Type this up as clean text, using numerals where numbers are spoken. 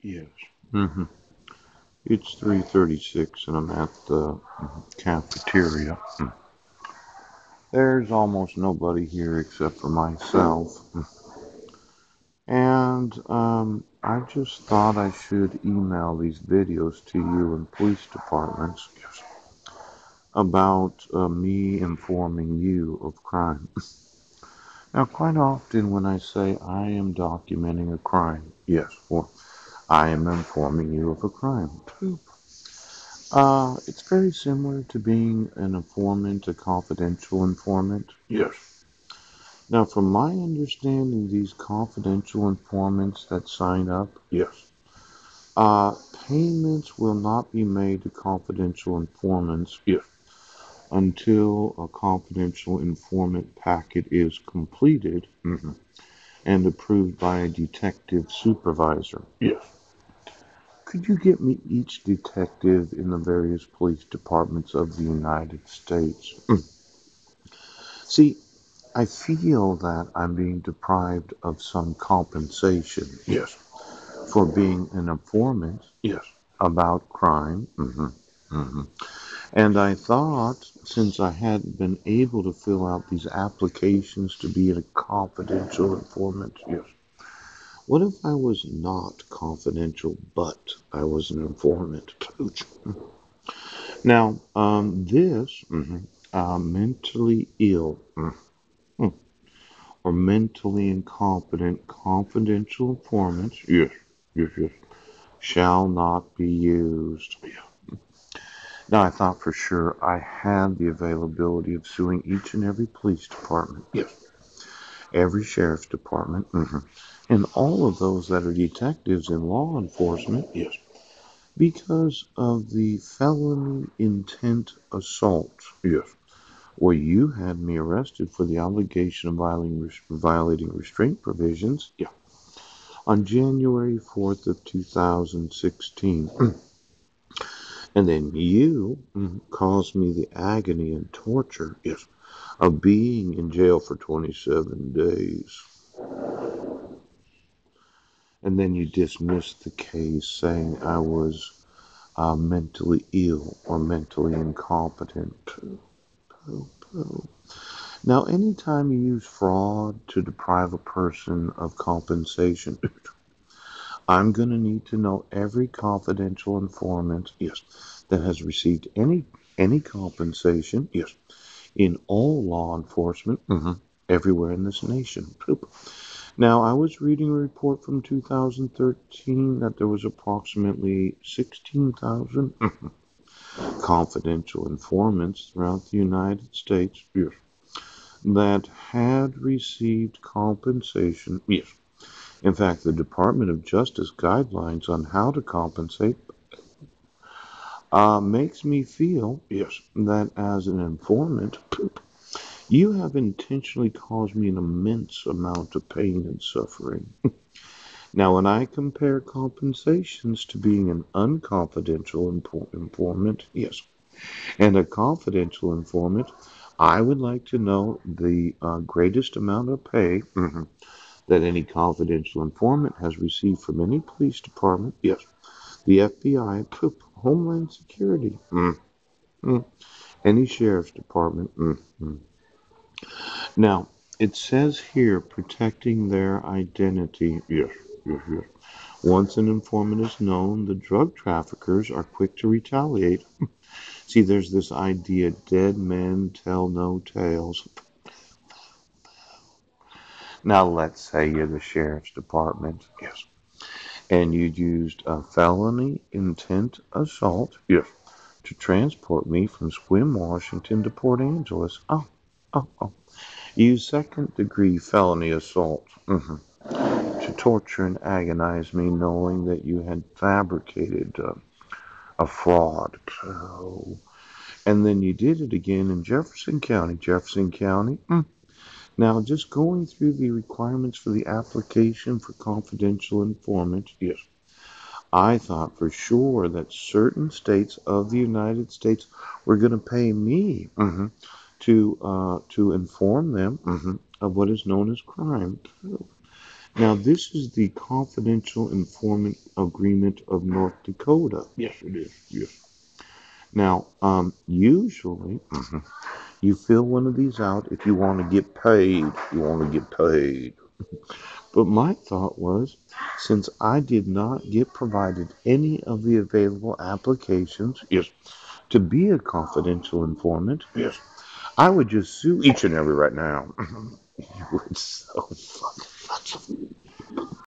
Yes. hmm It's 3:36 and I'm at the cafeteria. There's almost nobody here except for myself. And I just thought I should email these videos to you and police departments Yes. about me informing you of crime. Now, quite often when I say I am documenting a crime, Yes. or I am informing you of a crime, it's very similar to being an informant, a confidential informant. Yes. Now, from my understanding, these confidential informants that sign up, Yes. uh, payments will not be made to confidential informants Yes. until a confidential informant packet is completed Mm-hmm. and approved by a detective supervisor. Yes. Could you get me each detective in the various police departments of the United States? See, I feel that I'm being deprived of some compensation Yes. for being an informant Yes. about crime. And I thought, since I hadn't been able to fill out these applications to be a confidential informant, Yes. what if I was not confidential, but I was an informant? Ouch. Now, this mentally ill mm, or mentally incompetent confidential informants Yes. Yes. Yes. shall not be used. Yeah. Now, I thought for sure I had the availability of suing each and every police department, Yes. every sheriff's department, and all of those that are detectives in law enforcement Yes. because of the felony intent assault, Yes. where you had me arrested for the allegation of violating restraint provisions Yeah. on January 4th of 2016. And then you caused me the agony and torture Yes. of being in jail for 27 days. And then you dismissed the case saying I was mentally ill or mentally incompetent. Pooh, pooh. Now, anytime you use fraud to deprive a person of compensation, I'm going to need to know every confidential informant Yes. that has received any compensation Yes. in all law enforcement everywhere in this nation. Now, I was reading a report from 2013 that there was approximately 16,000 confidential informants throughout the United States Yes. that had received compensation. Yes. In fact, the Department of Justice guidelines on how to compensate makes me feel Yes. that as an informant, you have intentionally caused me an immense amount of pain and suffering. Now, when I compare compensations to being an unconfidential informant, Yes. and a confidential informant, I would like to know the greatest amount of pay that any confidential informant has received from any police department, Yes. the FBI, Homeland Security, mm, any sheriff's department. Now, it says here protecting their identity. Yes. Yes. Yes. Once an informant is known, the drug traffickers are quick to retaliate. See, there's this idea dead men tell no tales. Now, let's say you're the sheriff's department Yes. and you used a felony intent assault Yes. to transport me from Sequim, Washington to Port Angeles. Oh. You second degree felony assault to torture and agonize me, knowing that you had fabricated a fraud. Oh. And then you did it again in Jefferson County. Jefferson County. Now, just going through the requirements for the application for confidential informant, Yes. I thought for sure that certain states of the United States were going to pay me to inform them of what is known as crime. Now, this is the confidential informant agreement of North Dakota. Yes, it is. Yes. Now, usually you fill one of these out if you want to get paid. You want to get paid. But my thought was, since I did not get provided any of the available applications Yes. to be a confidential informant, Yes. I would just sue each and every right now. It's so fucking